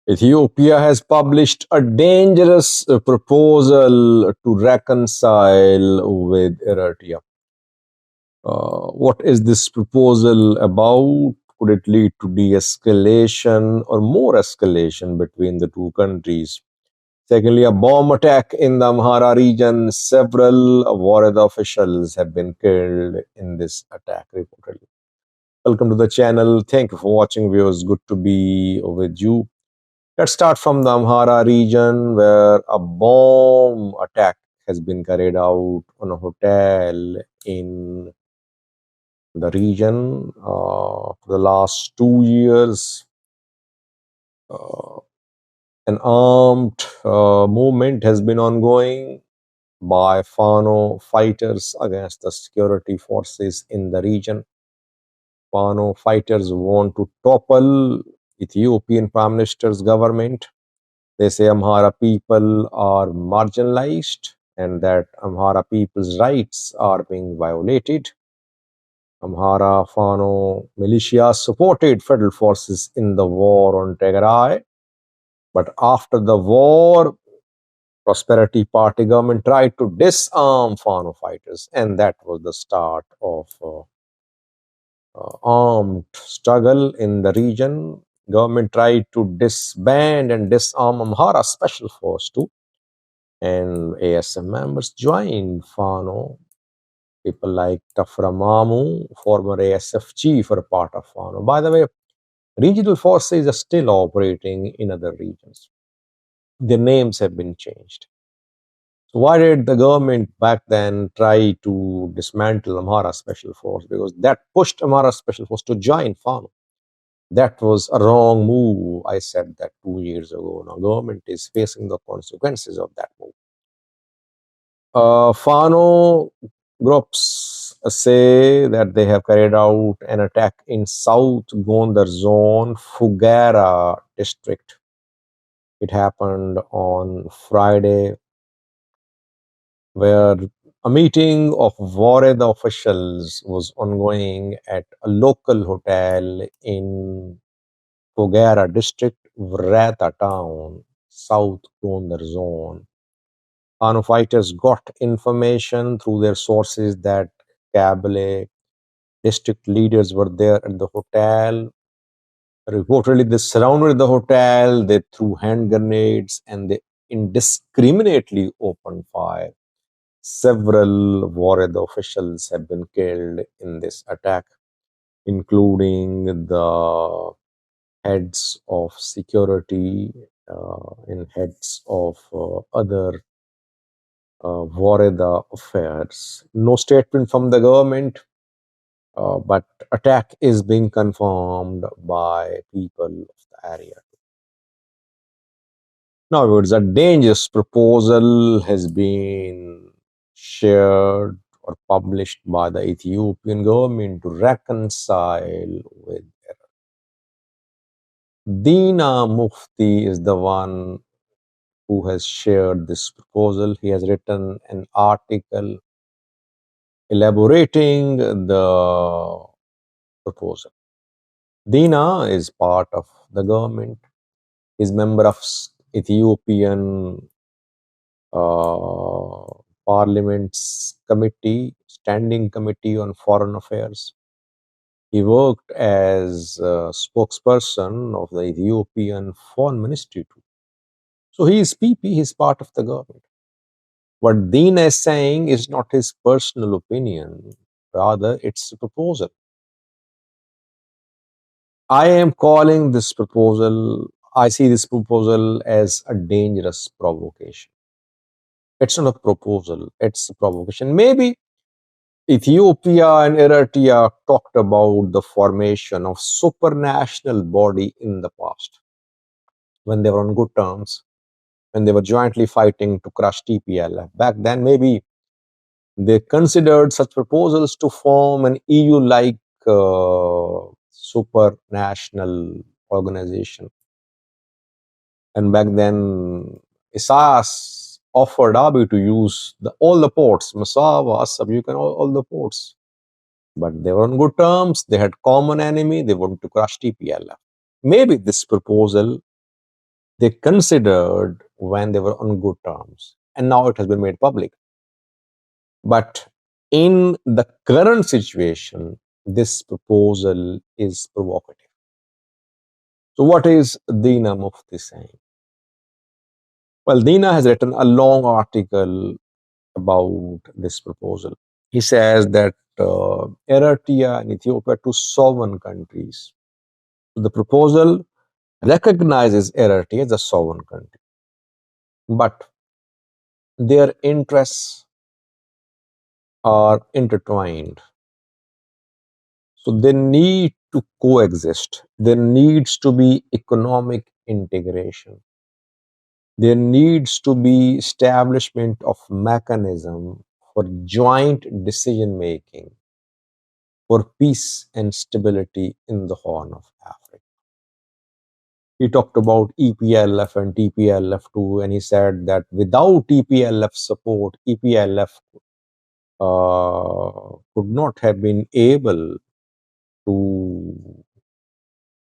Ethiopia has published a dangerous proposal to reconcile with Eritrea. What is this proposal about? Could it lead to de-escalation or more escalation between the two countries? Secondly, a bomb attack in the Amhara region. Several Warada officials have been killed in this attack, reportedly. Welcome to the channel. Thank you for watching, viewers. Good to be with you. Let's start from the Amhara region, where a bomb attack has been carried out on a hotel in the region for the last 2 years. An armed movement has been ongoing by Fano fighters against the security forces in the region. Fano fighters want to topple Ethiopian Prime Minister's government. They say Amhara people are marginalized and that Amhara people's rights are being violated. Amhara Fano militia supported federal forces in the war on Tigray. But after the war, Prosperity Party government tried to disarm Fano fighters, and that was the start of armed struggle in the region. Government tried to disband and disarm Amhara Special Force too, and ASM members joined Fano. People like Tafra Mamu, former ASF chief, are part of Fano. By the way, regional forces are still operating in other regions. Their names have been changed. So why did the government back then try to dismantle Amhara Special Force? Because that pushed Amhara Special Force to join Fano. That was a wrong move. I said that 2 years ago. Now government is facing the consequences of that move. Fano groups say that they have carried out an attack in South Gondar zone, Fugera district. It happened on Friday, where a meeting of Wareda officials was ongoing at a local hotel in Fugera district, Vreta town, South Gondar zone. Fano fighters got information through their sources that Kabyle district leaders were there at the hotel. Reportedly, they surrounded the hotel, they threw hand grenades, and they indiscriminately opened fire. Several Wareda officials have been killed in this attack, including the heads of security and heads of other Wareda affairs. No statement from the government, but attack is being confirmed by people of the area. Now, a dangerous proposal has been shared or published by the Ethiopian government to reconcile with Eritrea. Dina Mufti is the one who has shared this proposal. He has written an article elaborating the proposal. Dina is part of the government. He's member of Ethiopian Parliament's committee, standing committee on foreign affairs. He worked as a spokesperson of the Ethiopian foreign ministry too. So he is PP, he's part of the government. What Dina is saying is not his personal opinion, rather it's a proposal. I am calling this proposal, I see this proposal as a dangerous provocation. It's not a proposal, it's a provocation. Maybe Ethiopia and Eritrea talked about the formation of supranational body in the past, when they were on good terms, when they were jointly fighting to crush TPLF. Back then, maybe they considered such proposals to form an EU-like supranational organization. And back then, Isaias offered Abiy to use all the ports, Massawa, Assab, you can all the ports. But they were on good terms, they had common enemy, they wanted to crush TPLF. Maybe this proposal they considered when they were on good terms, and now it has been made public. But in the current situation, this proposal is provocative. So, what is Dina Mufti saying? Well, Dina has written a long article about this proposal. He says that Eritrea and Ethiopia are two sovereign countries. The proposal recognizes Eritrea as a sovereign country, but their interests are intertwined. So they need to coexist. There needs to be economic integration. There needs to be establishment of mechanism for joint decision making for peace and stability in the Horn of Africa. He talked about EPLF and TPLF too, and he said that without EPLF support, EPLF could not have been able to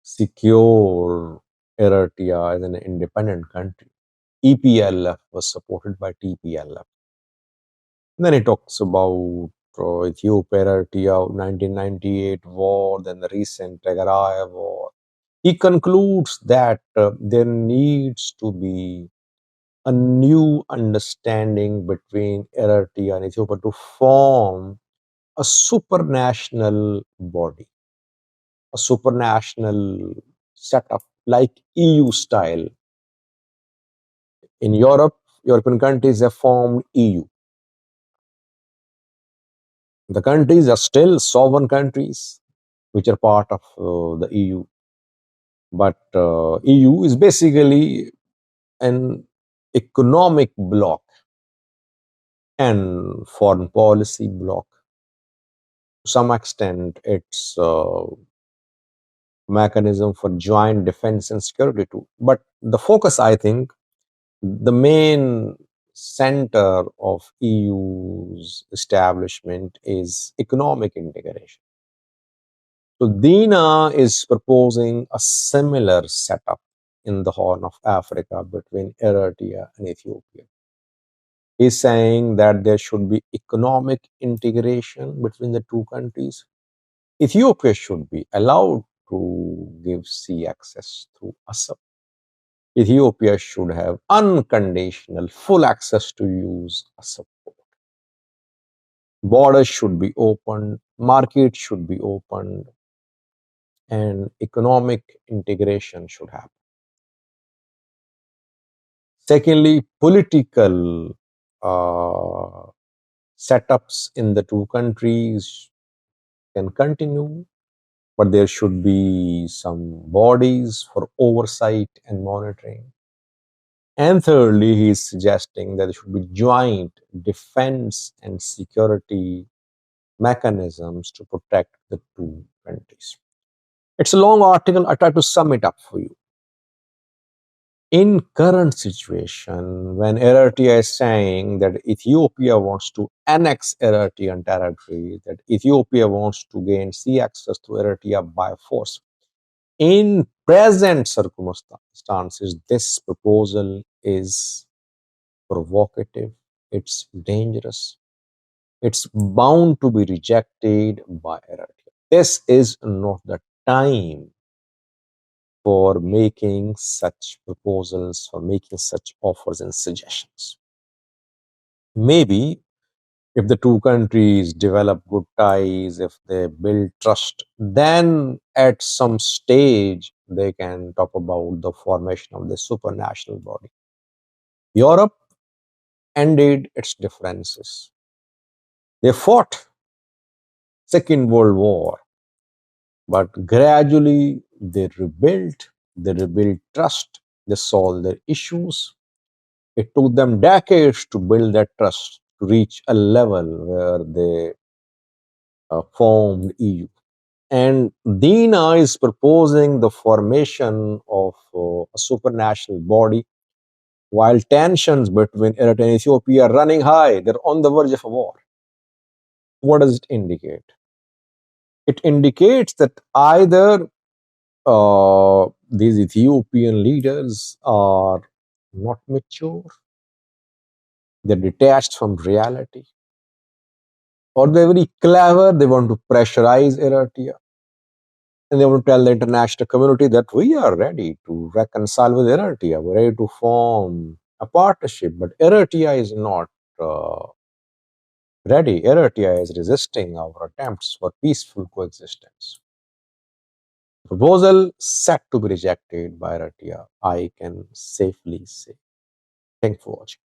secure Eritrea as an independent country. EPLF was supported by TPLF. And then he talks about Ethiopia, Eritrea, 1998 war, then the recent Tigray war. He concludes that there needs to be a new understanding between Eritrea and Ethiopia to form a supranational body, a supranational setup like EU style. In Europe, European countries have formed EU. The countries are still sovereign countries, which are part of the EU. But EU is basically an economic bloc and foreign policy bloc. To some extent, it's a mechanism for joint defense and security too. But the focus, I think, the main center of EU's establishment is economic integration. So Dina is proposing a similar setup in the Horn of Africa between Eritrea and Ethiopia. He's saying that there should be economic integration between the two countries. Ethiopia should be allowed to give sea access through Assab. Ethiopia should have unconditional full access to use Assab port. Borders should be opened, markets should be opened, and economic integration should happen. Secondly, political setups in the two countries can continue, but there should be some bodies for oversight and monitoring. And thirdly, he is suggesting that there should be joint defense and security mechanisms to protect the two countries. It's a long article. I try to sum it up for you. In current situation, when Eritrea is saying that Ethiopia wants to annex Eritrean territory, that Ethiopia wants to gain sea access to Eritrea by force, in present circumstances, this proposal is provocative, it's dangerous, it's bound to be rejected by Eritrea. This is not the time for making such proposals, for making such offers and suggestions. Maybe if the two countries develop good ties, if they build trust, then at some stage they can talk about the formation of the supranational body. Europe ended its differences. They fought Second World War, but gradually they rebuilt trust, they solved their issues. It took them decades to build that trust to reach a level where they formed EU. And Dina is proposing the formation of a supranational body while tensions between Eritrea and Ethiopia are running high. They're on the verge of a war. What does it indicate? It indicates that either these Ethiopian leaders are not mature, they're detached from reality, or they're very clever, they want to pressurize Eritrea. And they want to tell the international community that we are ready to reconcile with Eritrea, we're ready to form a partnership, but Eritrea is not uh, ready. Eritrea is resisting our attempts for peaceful coexistence. Proposal set to be rejected by Eritrea, I can safely say. Thanks for watching.